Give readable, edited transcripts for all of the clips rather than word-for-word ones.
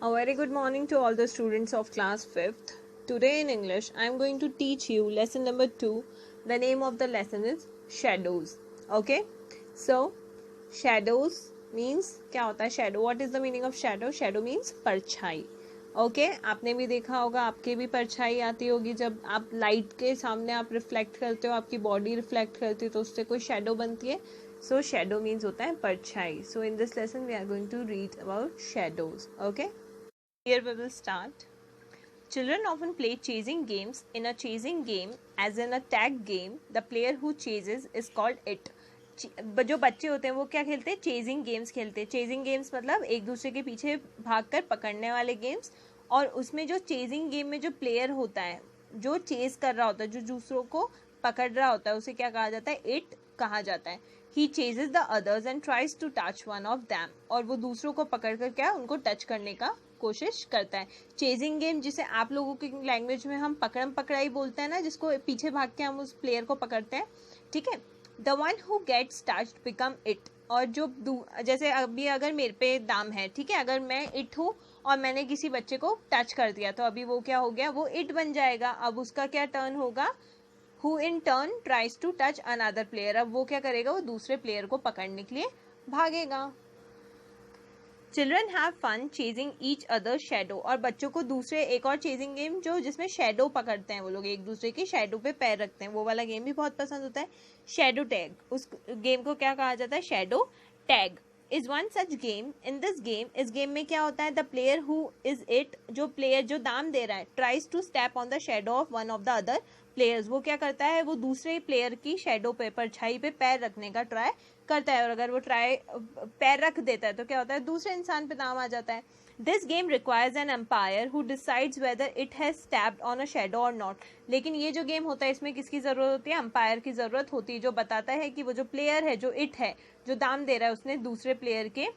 A very good morning to all the students of class 5th. Today in English, I am going to teach you lesson number 2. The name of the lesson is shadows. Okay? So, shadows means क्या होता है shadow? What is the meaning of shadow? Shadow means परछाई. Okay आपने भी देखा होगा, आपके भी परछाई आती होगी जब आप लाइट के सामने आप रिफ्लेक्ट करते हो, आपकी बॉडी रिफ्लेक्ट करती है तो उससे कोई शेडो बनती है. सो शेडो मीन्स होता है परछाई. So in this lesson we are going to read about shadows. Okay, here we will start. Children often play chasing games. In a chasing game, as in a tag game, the player who chases is called it. जो बच्चे होते हैं वो क्या खेलते हैं? Chasing games खेलते हैं. चेजिंग गेम्स मतलब एक दूसरे के पीछे भागकर पकड़ने वाले गेम्स. और उसमें जो चेजिंग गेम में जो प्लेयर होता है, जो चेज कर रहा होता है, जो दूसरों को पकड़ रहा होता है, उसे क्या कहा जाता है? इट कहा जाता है. He chases the others and tries to touch one of them. और वो दूसरों को पकड़ कर क्या उनको टच करने का कोशिश करता है. चेजिंग गेम जिसे आप लोगों की लैंग्वेज में हम पकड़म पकड़ाई बोलते हैं ना, जिसको पीछे भाग के हम उस प्लेयर को पकड़ते हैं. ठीक है. The one who gets touched become it. और जो जैसे अभी अगर मेरे पे दाम है, ठीक है, अगर मैं इट हूँ और मैंने किसी बच्चे को टच कर दिया तो अभी वो क्या हो गया? वो इट बन जाएगा. अब उसका क्या टर्न होगा? Who in turn tries to touch another player. अब वो क्या करेगा? वो दूसरे प्लेयर को पकड़ने के लिए भागेगा. Children have fun chasing each other's shadow. और बच्चों को दूसरे एक और चेजिंग गेम जो जिसमें शेडो पकड़ते हैं, वो लोग एक दूसरे की शेडो पे पैर रखते हैं, वो वाला गेम भी बहुत पसंद होता है. शेडो टैग, उस गेम को क्या कहा जाता है? Shadow tag is one such game. In this game, इस गेम में क्या होता है? The player who is it, जो प्लेयर जो दाम दे रहा है, tries to step on the shadow of one of the other players. वो क्या करता है? वो दूसरे प्लेयर की शेडो पे, परछाई पे पैर रखने का ट्राई करता है. और अगर वो पैर रख देता है तो क्या होता है? दूसरे इंसान पे दाम आ जाता है. This game requires an umpire who decides whether it has stepped on a shadow or not. लेकिन ये जो गेम होता है इसमें किसकी जरूरत होती है? अंपायर की जरूरत होती है, जो बताता है कि वो जो प्लेयर है, जो इट है, जो दाम दे रहा है, उसने दूसरे प्लेयर के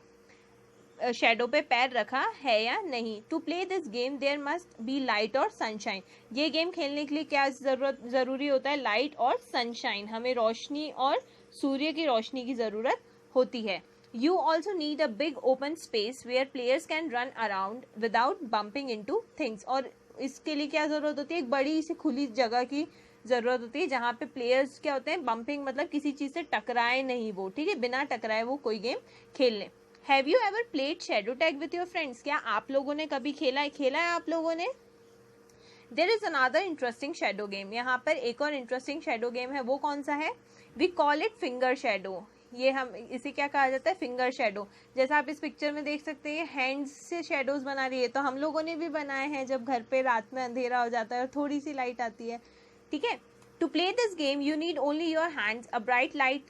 शेडो पे पैर रखा है या नहीं. To play this game there must be light और सनशाइन. ये गेम खेलने के लिए क्या जरूरी होता है? लाइट और सनशाइन. हमें रोशनी और सूर्य की रोशनी की जरूरत होती है. You also need a big open space where players can run around without bumping into things. और इसके लिए क्या जरूरत होती है? एक बड़ी सी खुली जगह की जरूरत होती है जहाँ पे प्लेयर्स क्या होते हैं? बम्पिंग मतलब किसी चीज से टकराए नहीं वो, ठीक है, बिना टकराए वो कोई गेम खेल ले. Have you ever played shadow tag with your friends? क्या आप लोगों ने कभी खेला है आप लोगों ने? There is another interesting shadow game. यहाँ पर एक और इंटरेस्टिंग शेडो गेम है. वो कौन सा है? We call it finger shadow. ये हम इसे क्या कहा जाता है? Finger shadow. जैसा आप इस पिक्चर में देख सकते हैं, हैंड्स से शेडोज बना रही है, तो हम लोगों ने भी बनाए हैं जब घर पे रात में अंधेरा हो जाता है और थोड़ी सी लाइट आती है. ठीक है. To play this game you need only your hands, a bright light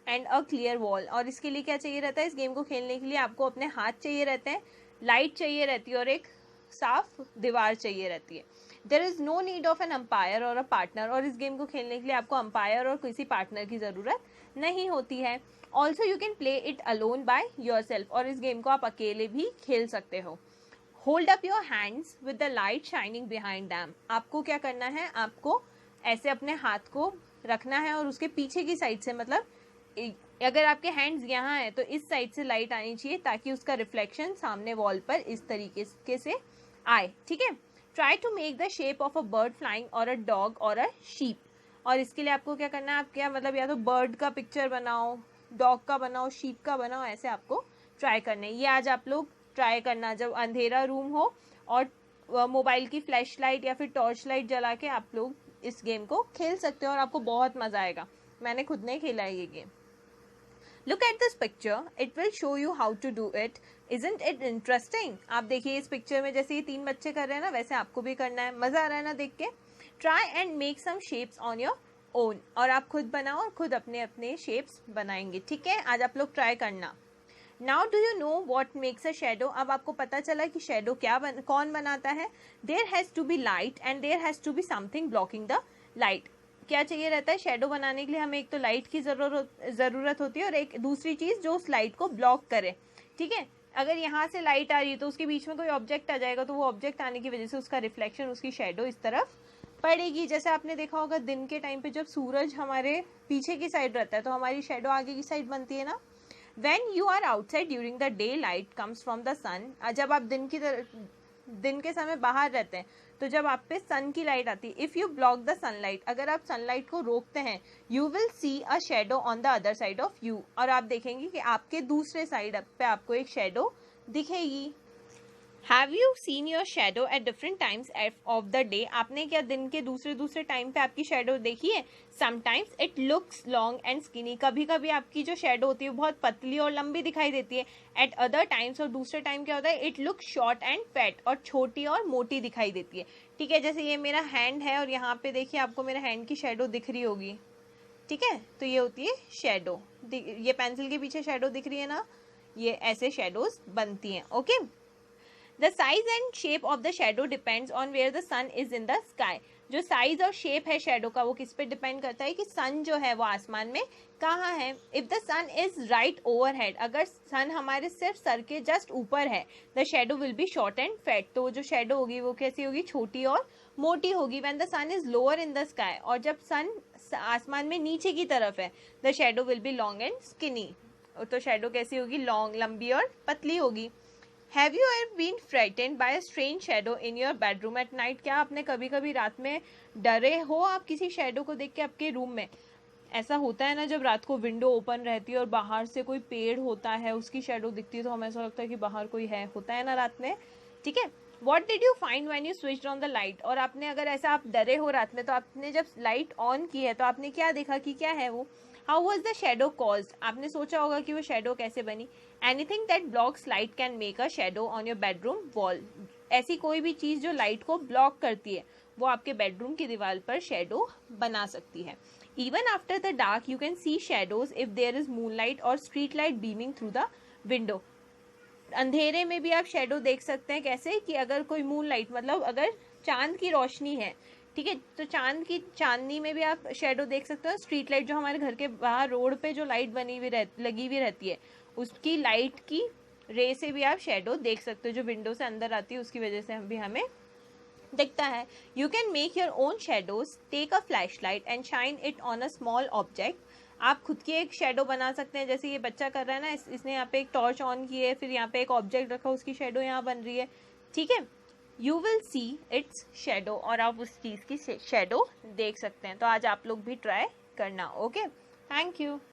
and a clear wall. और इसके लिए क्या चाहिए रहता है? इस गेम को खेलने के लिए आपको अपने हाथ चाहिए रहते हैं, लाइट चाहिए रहती है और एक साफ दीवार चाहिए रहती है. There is no need of an umpire और अ पार्टनर. और इस गेम को खेलने के लिए आपको अंपायर और किसी पार्टनर की जरूरत नहीं होती है. Also you can play it alone by your self. और इस गेम को आप अकेले भी खेल सकते हो. Hold up your hands with the light shining behind them. आपको क्या करना है? आपको ऐसे अपने हाथ को रखना है और उसके पीछे की साइड से, मतलब अगर आपके हैंड्स यहाँ है तो इस साइड से लाइट आनी चाहिए ताकि उसका रिफ्लेक्शन सामने वॉल पर इस तरीके से आए. ठीक है. Try to make the shape of a bird flying और अ डॉग और अ शीप. और इसके लिए आपको क्या करना है? आप क्या मतलब या तो बर्ड का पिक्चर बनाओ, डॉग का बनाओ, शीप का बनाओ, ऐसे आपको ट्राई करना है. ये आज आप लोग ट्राई करना जब अंधेरा रूम हो और मोबाइल की फ्लैश लाइट या फिर टॉर्च लाइट जला के आप लोग इस गेम को खेल सकते हो और आपको बहुत मजा आएगा. मैंने खुद ने खेला है ये game. Look at this picture. It will show you how to do it. Isn't it interesting? आप देखिए इस पिक्चर में जैसे ये 3 बच्चे कर रहे हैं ना, वैसे आपको भी करना है. मजा आ रहा है ना देख के? Try and make some shapes on your own. और आप खुद बनाओ और खुद अपने अपने शेप्स बनाएंगे. ठीक है. आज आप लोग ट्राई करना. Now do you know what makes a shadow? अब आपको पता चला कि शेडो कौन बनाता है. There has to be light and there has to be something blocking the light. क्या चाहिए रहता है? शेडो बनाने के लिए हमें एक तो लाइट की जरूरत होती है और एक दूसरी चीज जो उस लाइट को ब्लॉक करे. ठीक है. अगर यहाँ से लाइट आ रही है तो उसके बीच में कोई ऑब्जेक्ट आ जाएगा, तो वो ऑब्जेक्ट आने की वजह से उसका रिफ्लेक्शन, उसकी शेडो इस तरफ पड़ेगी. जैसे आपने देखा होगा दिन के टाइम पे जब सूरज हमारे पीछे की साइड रहता है तो हमारी शेडो आगे की साइड बनती है ना. When you are outside during the day light comes from the sun, जब आप दिन के समय बाहर रहते हैं तो जब आप पे सन की लाइट आती है, if you block the sunlight, अगर आप सनलाइट को रोकते हैं, you will see a shadow on the other side of you, और आप देखेंगे कि आपके दूसरे साइड पे आपको एक शेडो दिखेगी। Have you seen your shadow at different times of the day, आपने क्या दिन के दूसरे टाइम पे आपकी शेडो देखी है? Sometimes it looks long and skinny, कभी कभी आपकी जो शेडो होती है बहुत पतली और लंबी दिखाई देती है। एट अदर टाइम्स, और दूसरे टाइम क्या होता है, it looks short and fat, और छोटी और मोटी दिखाई देती है। ठीक है, जैसे ये मेरा हैंड है और यहाँ पे देखिए आपको मेरा हैंड की शेडो दिख रही होगी। ठीक है, तो ये होती है शेडो। ये पेंसिल के पीछे शेडो दिख रही है ना, ये ऐसे शेडोज बनती हैं। Okay, The size and shape of the shadow depends on where the sun is in the sky. जो साइज और शेप है शेडो का वो किस पे डिपेंड करता है कि सन जो है वो आसमान में कहाँ है। If the sun is right overhead, अगर सन हमारे सिर्फ सर के जस्ट ऊपर है, the shadow will be short and fat, तो जो शेडो होगी वो कैसी होगी, छोटी और मोटी होगी। When the sun is lower in the sky, और जब सन आसमान में नीचे की तरफ है, the shadow will be long and skinny, तो शेडो कैसी होगी, लॉन्ग, लंबी और पतली होगी। Have you ever been frightened by a strange shadow in your bedroom at night? क्या आपने कभी कभी रात में डरे हो आप किसी शेडो को देख के आपके रूम में? ऐसा होता है ना, जब रात को विंडो ओपन रहती है और बाहर से कोई पेड़ होता है, उसकी शेडो दिखती है तो हमें ऐसा लगता है कि बाहर कोई है, होता है ना रात में। ठीक है, What did you find when you switched on the light? और आपने अगर ऐसा आप डरे हो रात में तो आपने जब लाइट ऑन की है तो आपने क्या देखा कि क्या है वो? How was the shadow caused? आपने सोचा होगा कि वो शेडो कैसे बनी। Anything that blocks light can make a shadow on your bedroom wall. ऐसी कोई भी चीज जो लाइट को ब्लॉक करती है वो आपके बेडरूम की दीवार पर शेडो बना सकती है। Even after the dark you can see shadows if there is moonlight or street light beaming through the window. अंधेरे में भी आप शेडो देख सकते हैं, कैसे कि अगर कोई मूनलाइट, मतलब अगर चांद की रोशनी है, ठीक है, तो चांदनी में भी आप शेडो देख सकते हो। स्ट्रीट लाइट जो हमारे घर के बाहर रोड पे जो लाइट लगी हुई रहती है, उसकी लाइट की रे से भी आप शेडो देख सकते हो, जो विंडो से अंदर आती है उसकी वजह से भी हमें दिखता है। You can make your own shadows, take a flash light and shine it on a small object. आप खुद की एक शेडो बना सकते हैं, जैसे ये बच्चा कर रहा है ना, इसने यहाँ पे एक टॉर्च ऑन की है, फिर यहाँ पे एक ऑब्जेक्ट रखा, उसकी शेडो यहाँ बन रही है। ठीक है, you will see its shadow, और आप उस चीज की शेडो देख सकते हैं। तो आज आप लोग भी ट्राई करना। Okay, thank you.